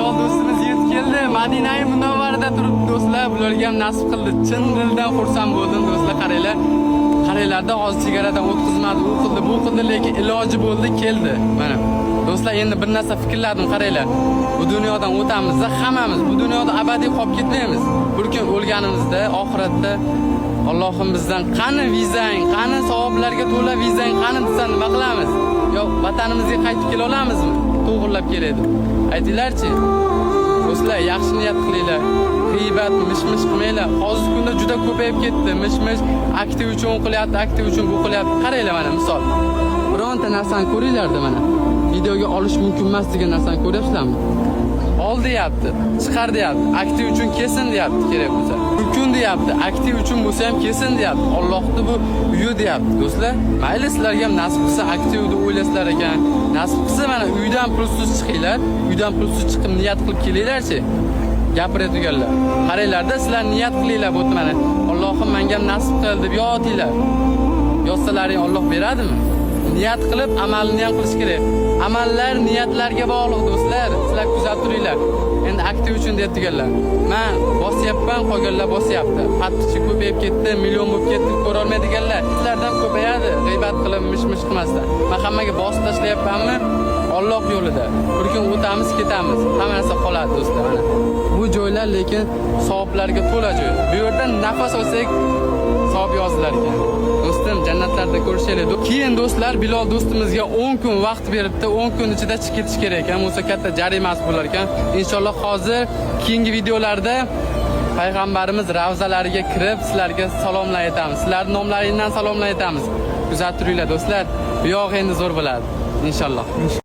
Bilal do'stimiz yetib keldi. Madina-i Munavvarada turibdi do'stlar. Bularga ham nasib qildi. Chin dildan xursand bo'ldim do'stlar. Qaranglar. Qaranglarda hozir chegaradan o'tkazmadi, u qildi, bu qildi, lekin iloji bo'ldi, keldi. Mana do'stlar, endi bir narsa fikrladim, qaranglar. Bu dunyodan o'tamiz, hammamiz bu dunyoda abadiy qolib ketmaymiz. Bir kun o'lganimizda, oxiratda Allohim bizdan qani vizang, qani savoblarga to'la vizang, qani desa nima qilamiz? Yo, vatanimizga qaytib kela olamizmi? To'g'rilab keladi. Aytinglarchi. Do'stlar, yaxshi niyat qilinglar. G'iybat, mish-mish qilmanglar. Hozirgi kunda juda ko'payib ketdi. Mish-mish aktiv uchun qilyapti, aktiv uchun bu qilyapti. Qaranglar mana misol. Bironta narsani ko'ringlarda mana. Videoga olish mumkin emas degan narsani ko'ryapsizlarmi? Ol deyapti, chiqar deyapti, aktiv uchun kesin deyapti kerak bo'lsa. Mumkin deyapti, aktiv uchun bo'lsa ham kesin deyapti. Allohning bu uyi deyapti. Do'stlar, mayli sizlarga ham nasib qilsa aktiv deb o'ylasizlar ekan. Nasib qilsa mana uydan pulsiz chiqinglar, uydan pulsiz chiqib niyat qilib kelinglarchi. Gapiradiganlar. Qaranglarda sizlar niyat qilinglar bu mana. Allohim menga ham nasib qil deb yotinglar. Yotsalaring Alloh beradimi? Niyat qilib amalni ham qilish kerak. Amallar niyatlarga bog'liq do'stlar. Sizlar kuzatib turinglar. Endi aktiv uchun deyaptiganlar. Men bosyapman, qolganlar bosyapti. Qattiqchi ko'payib ketdi, million bo'lib ketdi, ko'ra olmaydiganlar. Sizlardan ko'payadi, g'iybat qilib mish-mish qilmasdan. Men hammaga bosib tashlayapmanmi? Alloh yo'lida. Bir kun o'tamiz, ketamiz. Hamma narsa qoladi do'stlar. Mana bu joylar lekin savoblarga to'la joy. Bu yerda nafas olsak savob yozilar ekan. Do'stim, jannatlarda ko'rishaylik. Keyin do'stlar, Bilal do'stimizga 10 kun vaqt beribdi. 10 kun ichida chiqib ketish kerak ekan. Bo'lsa katta jarimasi bo'lar ekan. Inshaalloh hozir keyingi videolarda payg'ambarimiz ravzalariga kirib sizlarga salomlar aytamiz. Sizlarning nomlaringizdan salomlar aytamiz. Kuzatib turinglar do'stlar. Bu yo'q endi zo'r bo'ladi. Inshaalloh.